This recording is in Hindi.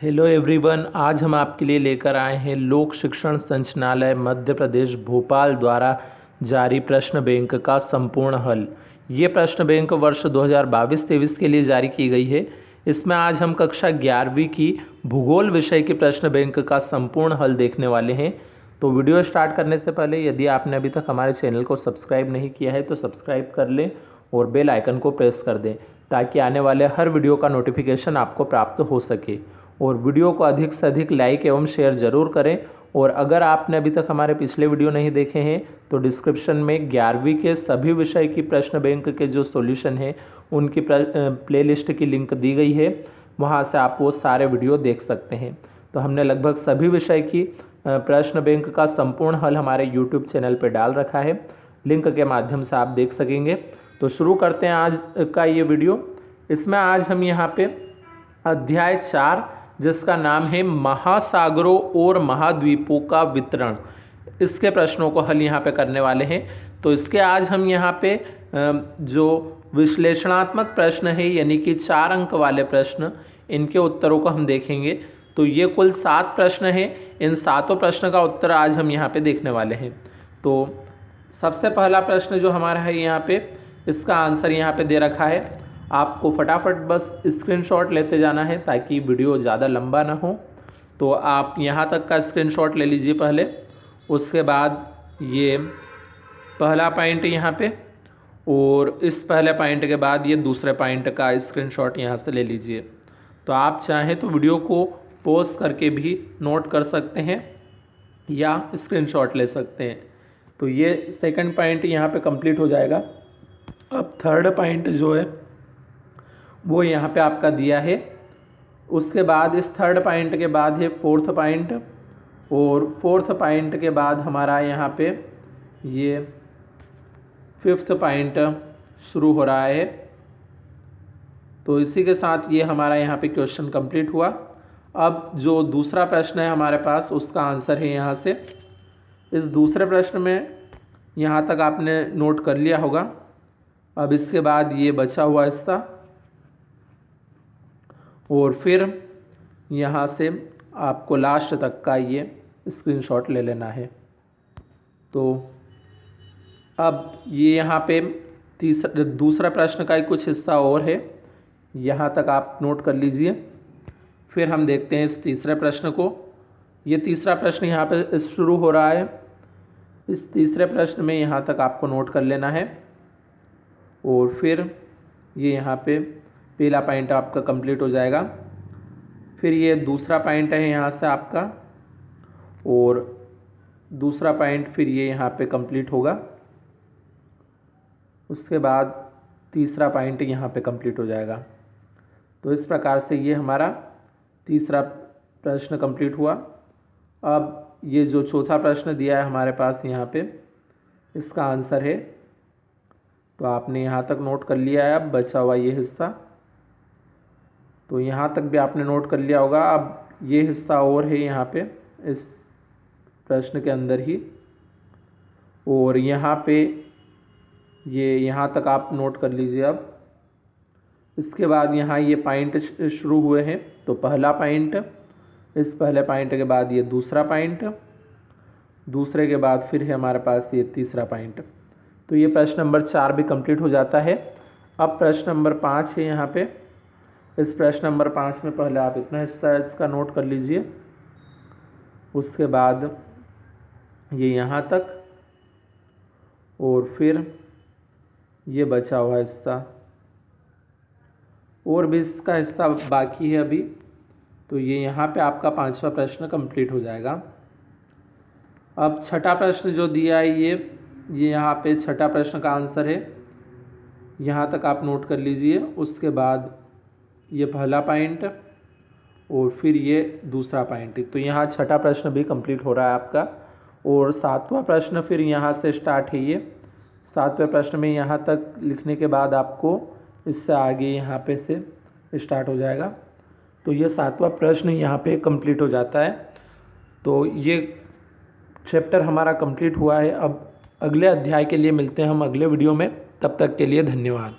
हेलो एवरीवन, आज हम आपके लिए लेकर आए हैं लोक शिक्षण संचालनालय मध्य प्रदेश भोपाल द्वारा जारी प्रश्न बैंक का संपूर्ण हल। ये प्रश्न बैंक वर्ष 2022-23 के लिए जारी की गई है। इसमें आज हम कक्षा 11वीं की भूगोल विषय की प्रश्न बैंक का संपूर्ण हल देखने वाले हैं। तो वीडियो स्टार्ट करने से पहले यदि आपने अभी तक हमारे चैनल को सब्सक्राइब नहीं किया है तो सब्सक्राइब कर लें और बेल आइकन को प्रेस कर दें ताकि आने वाले हर वीडियो का नोटिफिकेशन आपको प्राप्त हो सके। और वीडियो को अधिक से अधिक लाइक एवं शेयर ज़रूर करें। और अगर आपने अभी तक हमारे पिछले वीडियो नहीं देखे हैं तो डिस्क्रिप्शन में 11वीं के सभी विषय की प्रश्न बैंक के जो सॉल्यूशन है उनकी प्लेलिस्ट की लिंक दी गई है, वहां से आप वो सारे वीडियो देख सकते हैं। तो हमने लगभग सभी विषय की प्रश्न बैंक का संपूर्ण हल हमारे यूट्यूब चैनल पर डाल रखा है, लिंक के माध्यम से आप देख सकेंगे। तो शुरू करते हैं आज का ये वीडियो। इसमें आज हम यहाँ पे अध्याय 4 जिसका नाम है महासागरों और महाद्वीपों का वितरण, इसके प्रश्नों को हल यहाँ पे करने वाले हैं। तो इसके आज हम यहाँ पे जो विश्लेषणात्मक प्रश्न है यानी कि 4 अंक वाले प्रश्न, इनके उत्तरों को हम देखेंगे। तो ये कुल 7 प्रश्न हैं। इन 7 प्रश्न का उत्तर आज हम यहाँ पे देखने वाले हैं। तो सबसे पहला प्रश्न जो हमारा है यहाँ पे, इसका आंसर यहाँ पे दे रखा है। आपको फटाफट बस स्क्रीनशॉट लेते जाना है ताकि वीडियो ज़्यादा लंबा ना हो। तो आप यहाँ तक का स्क्रीनशॉट ले लीजिए पहले, उसके बाद ये पहला पॉइंट यहाँ पे, और इस पहले पॉइंट के बाद ये दूसरे पॉइंट का स्क्रीनशॉट यहाँ से ले लीजिए। तो आप चाहें तो वीडियो को पॉज करके भी नोट कर सकते हैं या स्क्रीनशॉट ले सकते हैं। तो ये सेकंड पॉइंट यहाँ पे कंप्लीट हो जाएगा। अब थर्ड पॉइंट जो है वो यहाँ पे आपका दिया है। उसके बाद इस थर्ड पॉइंट के बाद है फोर्थ पॉइंट, और फोर्थ पॉइंट के बाद हमारा यहाँ पे ये फिफ्थ पॉइंट शुरू हो रहा है। तो इसी के साथ ये हमारा यहाँ पे क्वेश्चन कंप्लीट हुआ। अब जो दूसरा प्रश्न है हमारे पास, उसका आंसर है यहाँ से। इस दूसरे प्रश्न में यहाँ तक आपने नोट कर लिया होगा। अब इसके बाद ये बचा हुआ हिस्सा, और फिर यहाँ से आपको लास्ट तक का ये स्क्रीनशॉट ले लेना है। तो अब ये यहाँ पे दूसरा प्रश्न का ही कुछ हिस्सा और है, यहाँ तक आप नोट कर लीजिए। फिर हम देखते हैं इस तीसरे प्रश्न को। ये तीसरा प्रश्न यहाँ पे शुरू हो रहा है। इस तीसरे प्रश्न में यहाँ तक आपको नोट कर लेना है, और फिर ये यहाँ पे पहला पॉइंट आपका कंप्लीट हो जाएगा। फिर ये दूसरा पॉइंट है यहाँ से आपका, और दूसरा पॉइंट फिर ये यहाँ पे कंप्लीट होगा। उसके बाद तीसरा पॉइंट यहाँ पे कंप्लीट हो जाएगा। तो इस प्रकार से ये हमारा तीसरा प्रश्न कंप्लीट हुआ। अब ये जो चौथा प्रश्न दिया है हमारे पास यहाँ पे, इसका आंसर है। तो आपने यहाँ तक नोट कर लिया है। अब बचा हुआ ये हिस्सा, तो यहाँ तक भी आपने नोट कर लिया होगा। अब ये हिस्सा और है यहाँ पे इस प्रश्न के अंदर ही, और यहाँ पे ये यहाँ तक आप नोट कर लीजिए। अब इसके बाद यहाँ ये पॉइंट शुरू हुए हैं। तो पहला पॉइंट, इस पहले पॉइंट के बाद ये दूसरा पॉइंट, दूसरे के बाद फिर है हमारे पास ये तीसरा पॉइंट। तो ये प्रश्न नंबर 4 भी कंप्लीट हो जाता है। अब प्रश्न नंबर 5 है यहाँ पे। इस प्रश्न नंबर 5 में पहले आप इतना हिस्सा इसका नोट कर लीजिए, उसके बाद ये यहाँ तक, और फिर ये बचा हुआ हिस्सा, और भी इसका हिस्सा बाकी है अभी। तो ये यहाँ पे आपका 5वां प्रश्न कंप्लीट हो जाएगा। अब छठा प्रश्न जो दिया है ये यहाँ पे छठा प्रश्न का आंसर है, यहाँ तक आप नोट कर लीजिए। उसके बाद ये पहला पॉइंट, और फिर ये दूसरा पॉइंट। तो यहाँ छठा प्रश्न भी कंप्लीट हो रहा है आपका। और 7वां प्रश्न फिर यहाँ से स्टार्ट है। ये 7वें प्रश्न में यहाँ तक लिखने के बाद आपको इससे आगे यहाँ पे से स्टार्ट हो जाएगा। तो ये 7वां प्रश्न यहाँ पे कंप्लीट हो जाता है। तो ये चैप्टर हमारा कंप्लीट हुआ है। अब अगले अध्याय के लिए मिलते हैं हम अगले वीडियो में। तब तक के लिए धन्यवाद।